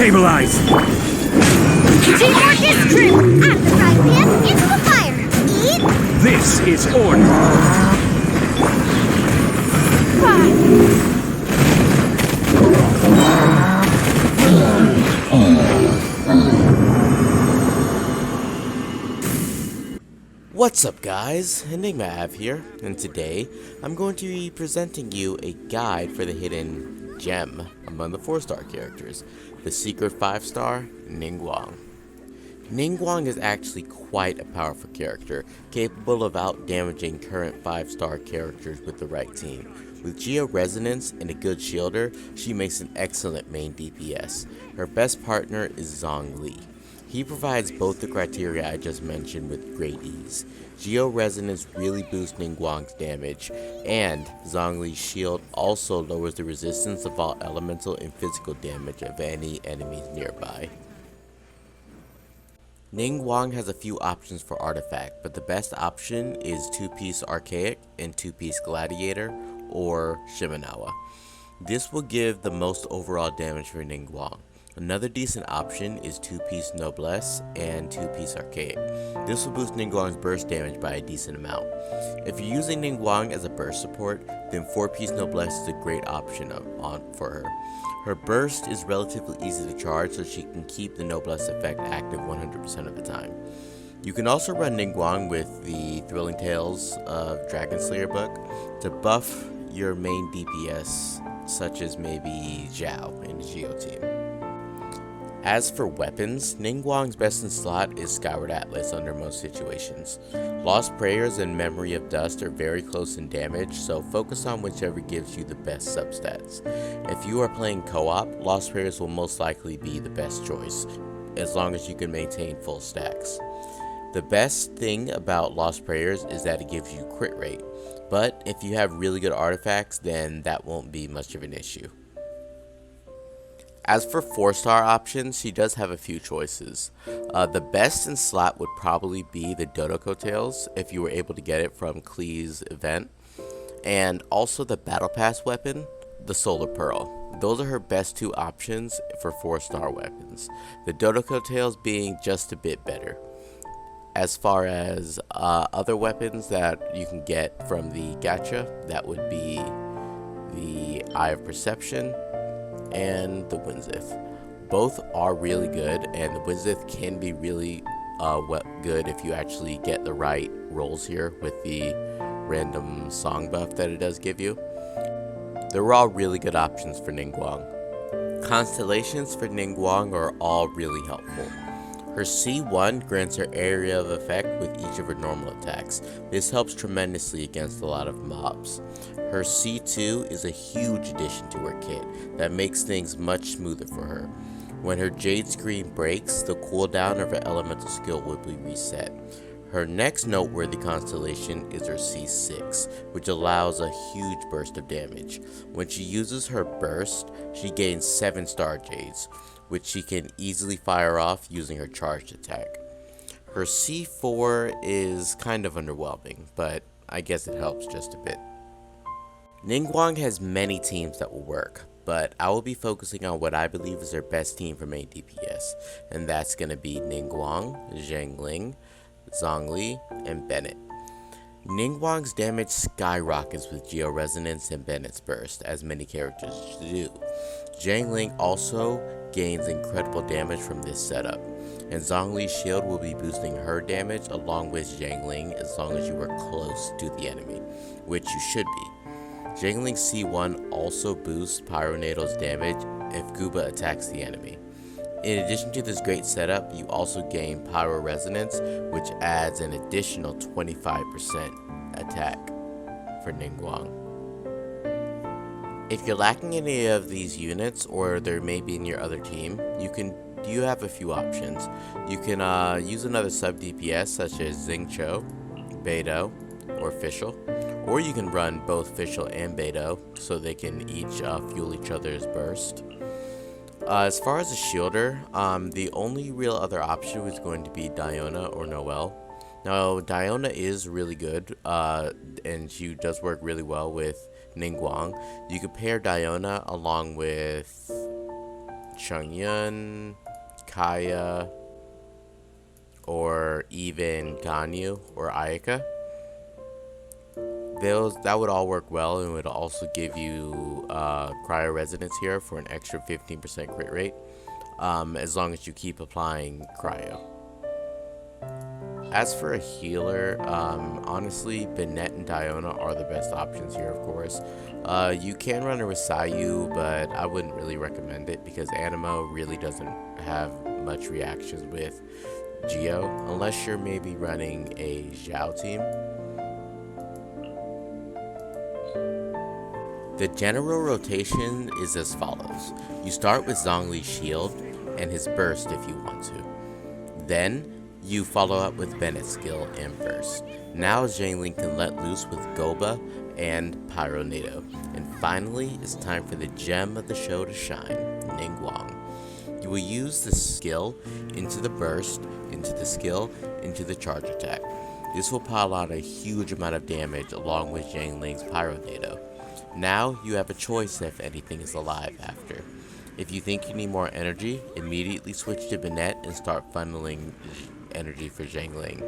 Stabilize! Teamwork is true! At the frying pan, into the fire! Eat! This is order! What's up guys, Ningguang here, and today I'm going to be presenting you a guide for the hidden gem among the 4-star characters, the secret 5-star Ningguang. Ningguang is actually quite a powerful character, capable of out-damaging current 5-star characters with the right team. With Geo Resonance and a good shielder, she makes an excellent main DPS. Her best partner is Zhongli. He provides both the criteria I just mentioned with great ease. Geo Resonance really boosts Ningguang's damage, and Zhongli's shield also lowers the resistance of all elemental and physical damage of any enemies nearby. Ningguang has a few options for artifact, but the best option is 2-piece Archaic and 2-piece Gladiator or Shimenawa. This will give the most overall damage for Ningguang. Another decent option is 2-piece Noblesse and 2-piece Archaic. This will boost Ningguang's burst damage by a decent amount. If you're using Ningguang as a burst support, then 4-piece Noblesse is a great option for her. Her burst is relatively easy to charge, so she can keep the Noblesse effect active 100% of the time. You can also run Ningguang with the Thrilling Tales of Dragon Slayer book to buff your main DPS, such as maybe Zhao in the Geo team. As for weapons, Ningguang's best in slot is Skyward Atlas under most situations. Lost Prayers and Memory of Dust are very close in damage, so focus on whichever gives you the best substats. If you are playing co-op, Lost Prayers will most likely be the best choice, as long as you can maintain full stacks. The best thing about Lost Prayers is that it gives you crit rate, but if you have really good artifacts, then that won't be much of an issue. As for 4-star options, she does have a few choices. The best in slot would probably be the Dodoko Tails, if you were able to get it from Klee's event, and also the Battle Pass weapon, the Solar Pearl. Those are her best 2 options for 4-star weapons, the Dodoko Tails being just a bit better. As far as other weapons that you can get from the gacha, that would be the Eye of Perception and the Winsith. Both are really good, and the Winsith can be really good if you actually get the right rolls here with the random song buff that it does give you. They're all really good options for Ningguang. Constellations for Ningguang are all really helpful. Her C1 grants her area of effect with each of her normal attacks. This helps tremendously against a lot of mobs. Her C2 is a huge addition to her kit that makes things much smoother for her. When her Jade Screen breaks, the cooldown of her elemental skill will be reset. Her next noteworthy constellation is her C6, which allows a huge burst of damage. When she uses her burst, she gains 7-star Jades, which she can easily fire off using her charged attack. Her C4 is kind of underwhelming, but I guess it helps just a bit. Ningguang has many teams that will work, but I will be focusing on what I believe is their best team for main DPS, and that's going to be Ningguang, Xiangling, Zhongli, and Bennett. Ningguang's damage skyrockets with Geo Resonance and Bennett's burst, as many characters do. Xiangling also gains incredible damage from this setup, and Zhongli's shield will be boosting her damage along with Xiangling as long as you are close to the enemy, which you should be. Xiangling's C1 also boosts Pyronatal's damage if Gooba attacks the enemy. In addition to this great setup, you also gain Pyro Resonance, which adds an additional 25% attack for Ningguang. If you're lacking any of these units, or there may be in your other team, you have a few options. You can use another sub DPS such as Xingqiu, Beidou, or Fischl, or you can run both Fischl and Beidou so they can each fuel each other's burst. As far as a shielder, the only real other option was going to be Diona or Noelle. Now, Diona is really good, and she does work really well with Ningguang. You could pair Diona along with Chongyun, Kaya, or even Ganyu or Ayaka. That would all work well, and would also give you cryo resonance here for an extra 15% crit rate, as long as you keep applying cryo. As for a healer, honestly, Bennett and Diona are the best options here, of course. You can run a Risayu, but I wouldn't really recommend it because Animo really doesn't have much reactions with Geo, unless you're maybe running a Zhao team. The general rotation is as follows. You start with Zhongli's shield and his burst if you want to. Then, you follow up with Bennett's skill and burst. Now Xiangling can let loose with Goba and Pyronado. And finally, it's time for the gem of the show to shine, Ningguang. You will use the skill into the burst, into the skill, into the charge attack. This will pile on a huge amount of damage along with Xiangling's Pyronado. Now you have a choice if anything is alive after. If you think you need more energy, immediately switch to Bennett and start funneling energy for Xiangling.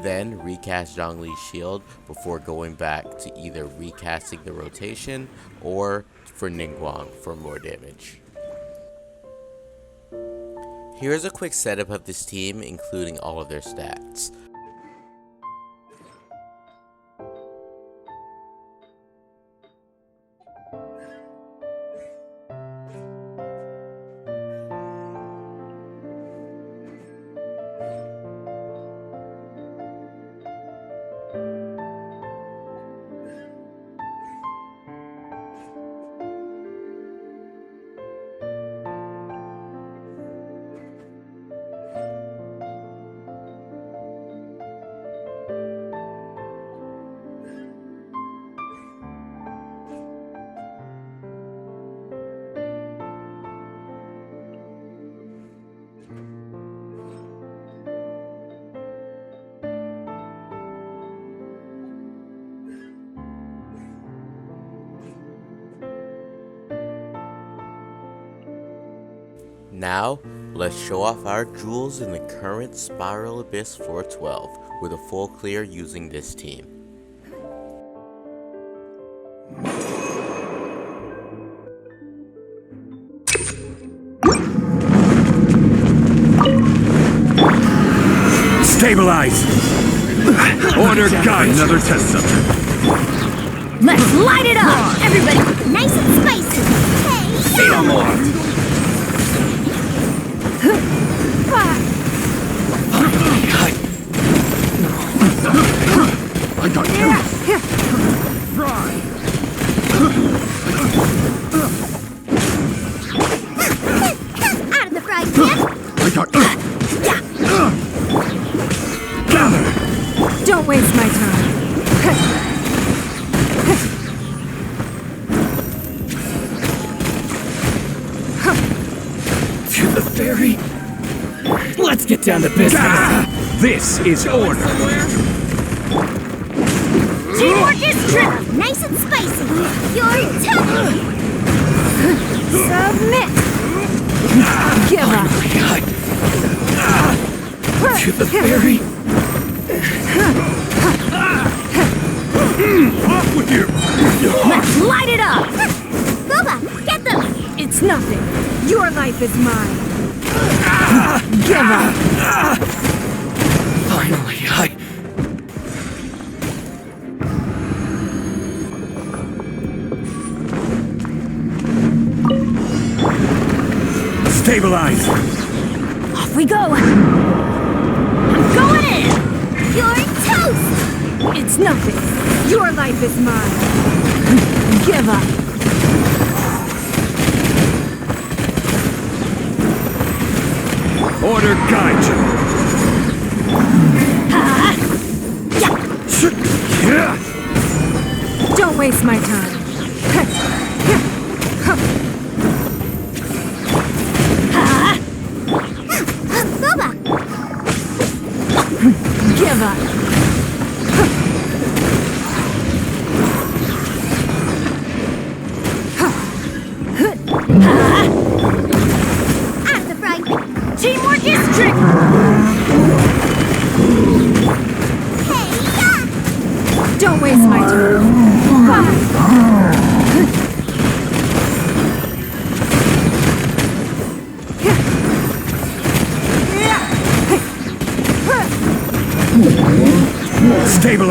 Then recast Zhongli's shield before going back to either recasting the rotation or for Ningguang for more damage. Here's a quick setup of this team, including all of their stats. Now, let's show off our jewels in the current Spiral Abyss 412 with a full clear using this team. Stabilize! Order gun! Another test subject. Let's light it up! Everybody, nice and spicy! Hey, Say no more! I got you! out of the frying pan! I got you! Gather! Don't waste my time. To the ferry! Let's get down to business! This is order! Teamwork is true! Nice and spicy! You're tough! Submit. Give up. To the ferry! Off with you! Let's light it up. Boba, get them! It's nothing. Your life is mine. Give up. Finally, Stabilize! Off we go. I'm going in. You're toast! It's nothing. Your life is mine. Give up. Order guide you! Don't waste my time. Boba! Give up.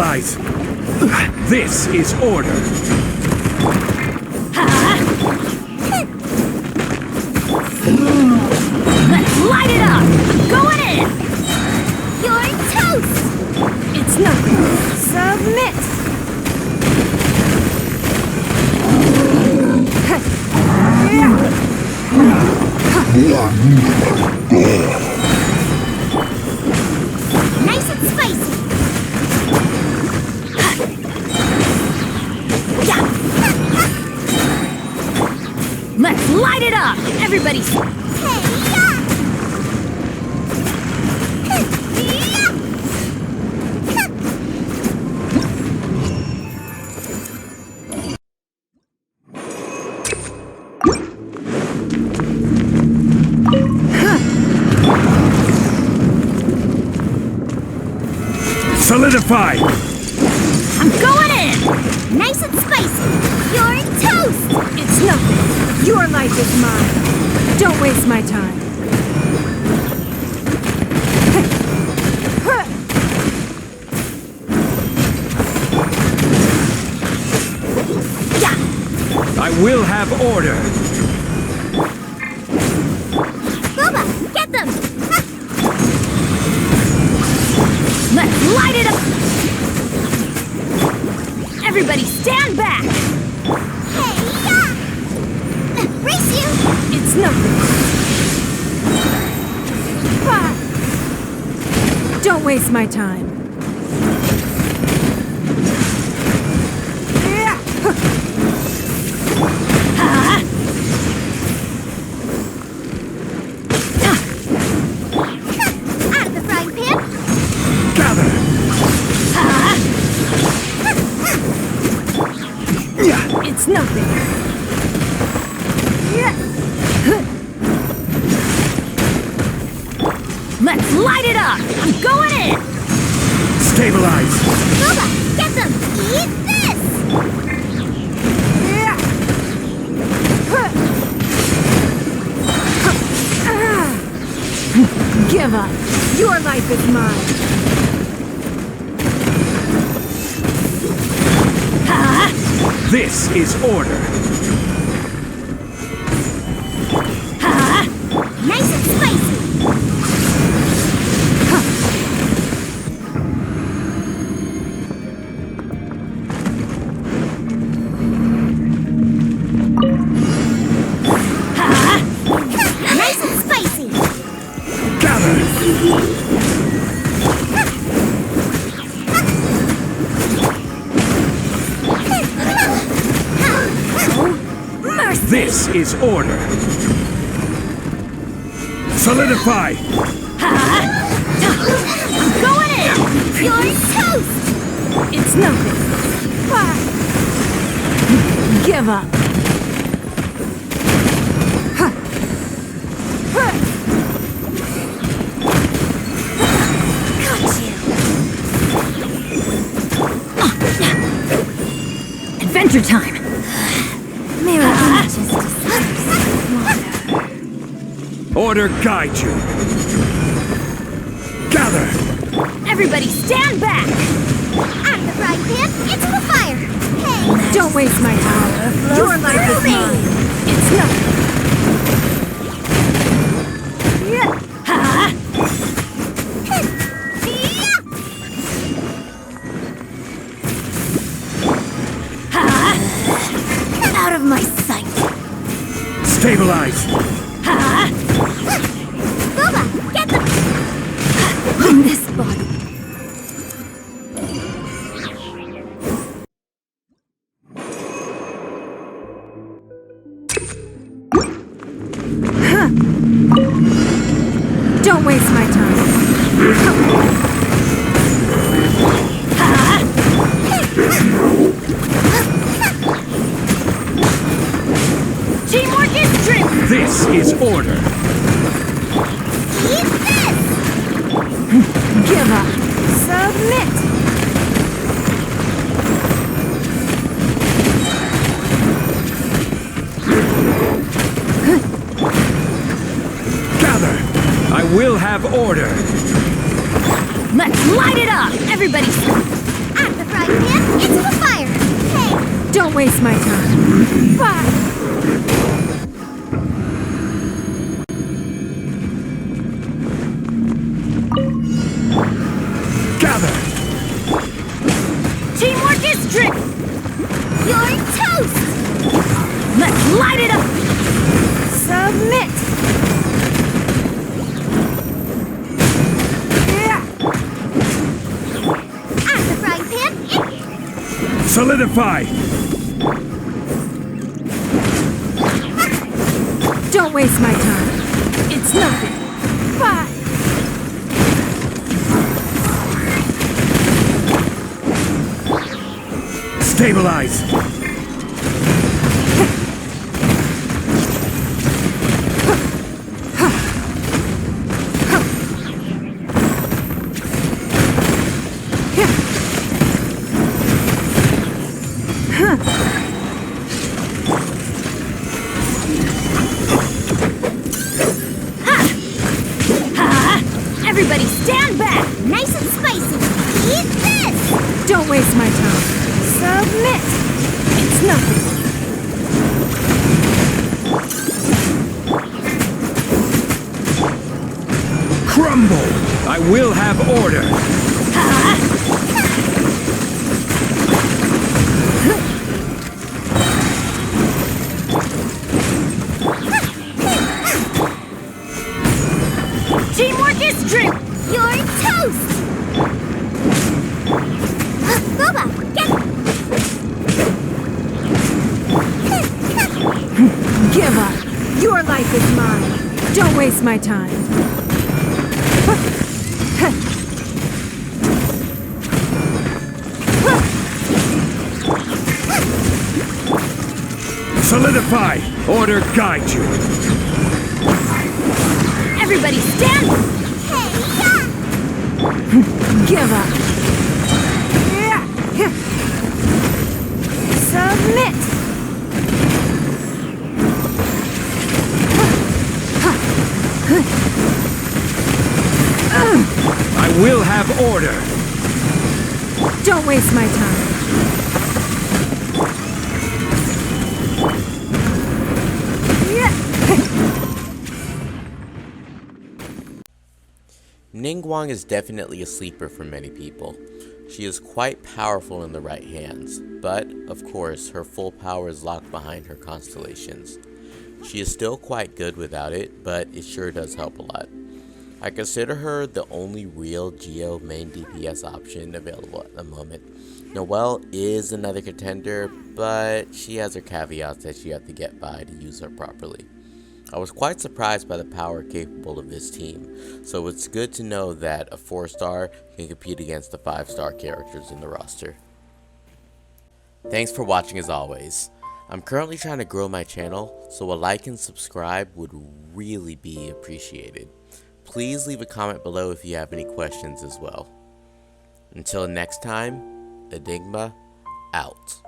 Stabilize! This is order! Let's light it up! Going in! You're toast! It's nothing. Submit! Nice and spicy! Let's light it up! Everybody! Solidify! I'm going in! Nice and spicy! You're toast! It's nothing. Your life is mine. Don't waste my time. I will have order! Booba, get them! Let's light it up! Everybody stand back! Hey, race you! It's nothing. Don't waste my time. Out of the frying pan! Gather! It's nothing. Let's light it up! I'm going in! Stabilize! Booba, get them! Eat this! Give up. Your life is mine. This is order! Nice and spicy! Nice and spicy! Gather! Mercy! This is order! Solidify! Going in! You're toast! It's nothing. Give up. Got you! Adventure time! Mirror images deserves water. Order guide you! Gather! Everybody stand back! Out of the frying pan, into the fire! Hey! Don't waste my time. Your life is mine. It's nothing. Out of my sight! Stabilize! Booba, get them! In this body. Don't waste my time. Teamwork is true! This is order! Eat this! Give up. Submit. Gather! I will have order! Let's light it up! Everybody, at the frying pan into the fire. Hey, Don't waste my time. Bye. Gather! Teamwork is strength. you're toast. Let's light it up. Submit. Yeah. Add the frying pan in. Solidify! Don't waste my time. It's nothing. Bye. Stabilize! Everybody stand back. Nice and spicy. Eat this. Don't waste my time. Submit. It's nothing. Crumble! I will have order! Teamwork is strength. You're toast. Boba, get. Give up. Your life is mine. Don't waste my time. Solidify! Order guide you! Everybody stand. Hey, yeah. Give up. Yeah. Submit. I will have order! Don't waste my time. Ningguang is definitely a sleeper for many people. She is quite powerful in the right hands, but, of course, her full power is locked behind her Constellations. She is still quite good without it, but it sure does help a lot. I consider her the only real Geo main DPS option available at the moment. Noelle is another contender, but she has her caveats that you have to get by to use her properly. I was quite surprised by the power capable of this team, so it's good to know that a 4-star can compete against the 5-star characters in the roster. Thanks for watching as always. I'm currently trying to grow my channel, so a like and subscribe would really be appreciated. Please leave a comment below if you have any questions as well. Until next time, Enigma out.